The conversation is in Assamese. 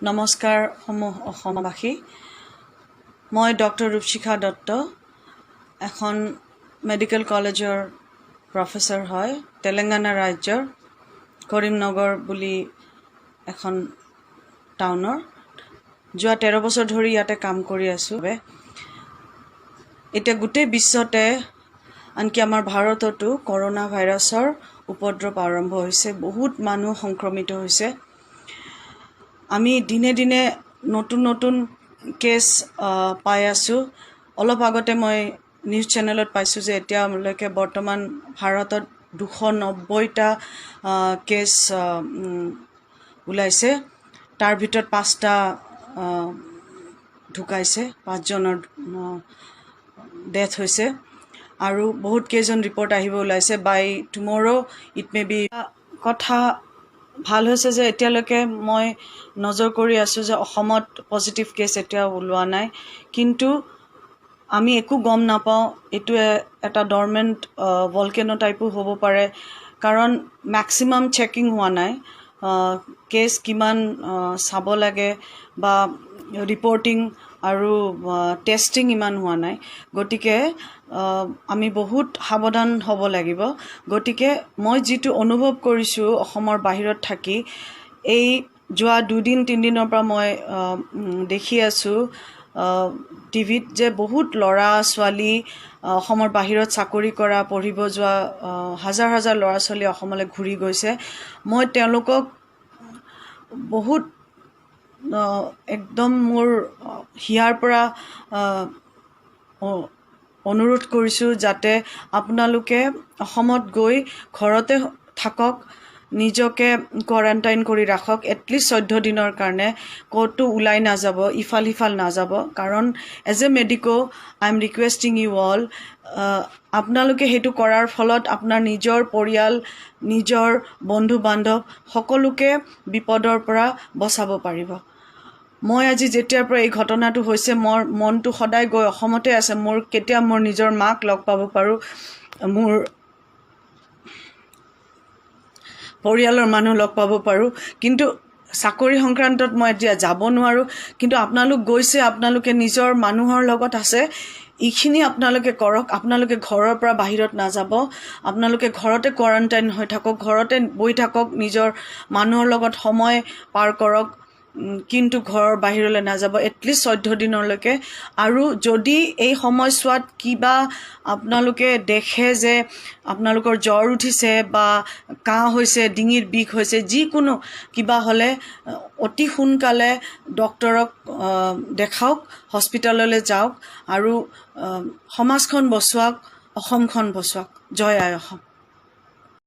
নমস্কাৰ সমূহ অসমবাসী মই ডক্টৰ ৰূপশিখা দত্ত এখন মেডিকেল কলেজৰ প্ৰফেসৰ হয় তেলেঙ্গানা ৰাজ্যৰ কৰিমনগৰ বুলি এখন টাউনৰ যোৱা 13 বছৰ ধৰি ইয়াতে কাম কৰি আছো এতিয়া গোটেই বিশ্বতে আনকি আমাৰ ভাৰততো কৰোনা ভাইৰাছৰ উপদ্ৰৱ আৰম্ভ হৈছে বহুত মানুহ সংক্ৰমিত হৈছে আমি দিনে দিনে নতুন কেস পাই আছো অলপ আগতে মই নিউজ চেনেলত পাইছো যে এতিয়ালৈকে বৰ্তমান ভাৰতত 290টা কেস ওলাইছে তাৰ ভিতৰত 5টা ঢুকাইছে 5 জনৰ ডেথ হৈছে আৰু বহুত কেইজন ৰিপৰ্ট আহিব ওলাইছে বাই টুমৰো ইট মে বি কথা ভাল হৈছে যে এতিয়ালৈকে মই নজৰ কৰি আছো যে অসমত পজিটিভ কেছ এতিয়া ওলোৱা নাই কিন্তু আমি একো গম নাপাও এটো এটা ডৰমেন্ট ভলকেনো টাইপো হ'ব পাৰে কাৰণ ম্যাক্সিমাম চেকিং হোৱা নাই কেছ কিমান চাব লাগে বা ৰিপৰ্টিং আৰু টেষ্টিং ইমান হোৱা নাই গতিকে আমি বহুত সাৱধান হ'ব লাগিব গতিকে মই যেটো অনুভৱ কৰিছো অসমৰ বাহিৰত থাকি এই যোৱা 2-3 দিনৰ পৰা মই দেখি আছো টিভিত যে বহুত লৰা ছোৱালী অসমৰ বাহিৰত চাকৰি কৰা পঢ়িব যোৱা হাজাৰ হাজাৰ লৰা ছোৱালী অসমলৈ ঘূৰি গৈছে মই তেওঁলোকক বহুত একদম মোৰ হিয়াৰ পৰা অনুৰোধ কৰিছো যাতে আপোনালোকে অসমত গৈ ঘৰতে থাকক নিজকে কোৱাৰেণ্টাইন কৰি ৰাখক এটলিষ্ট 14 দিনৰ কাৰণে কতো উলাই না যাব ইফাল হিফাল না যাব কাৰণ as a medico I am requesting you all আপোনালোকে হেতু কৰাৰ ফলত আপোনাৰ নিজৰ পৰিয়াল নিজৰ বন্ধু বান্ধৱ সকলোকে বিপদৰ পৰা বচাব পাৰিব মই আজি যেতিয়াৰ পৰা এই ঘটনাটো হৈছে মোৰ মনটো সদায় গৈ অসমতে আছে মোৰ কেতিয়া মোৰ নিজৰ মাক লগ পাব পাৰো মোৰ পৰিয়ালৰ মানুহ লগ পাব পাৰো কিন্তু চাকৰি সংক্ৰান্তত মই এতিয়া যাব নোৱাৰো কিন্তু আপোনালোক গৈছে আপোনালোকে নিজৰ মানুহৰ লগত আছে ইখিনি আপোনালোকে কৰক আপোনালোকে ঘৰৰ পৰা বাহিৰত না যাব আপোনালোকে ঘৰতে কোৱাৰেণ্টাইন হৈ থাকক ঘৰতে বহি থাকক নিজৰ মানুহৰ লগত সময় পাৰ কৰক কিন্তু ঘৰৰ বাহিৰলৈ না যাব এটলিষ্ট 14 দিনলৈকে আৰু যদি এই সময়ছোৱাত কিবা আপোনালোকে দেখে যে আপোনালোকৰ জ্বৰ উঠিছে বা কাহ হৈছে ডিঙিৰ বিষ হৈছে যিকোনো কিবা হলে অতি সোনকালে ডক্টৰক দেখাওক হস্পিটাললৈ যাওক আৰু সমাজখন বচোৱাক অসমখন বচোৱাক জয় আই অসম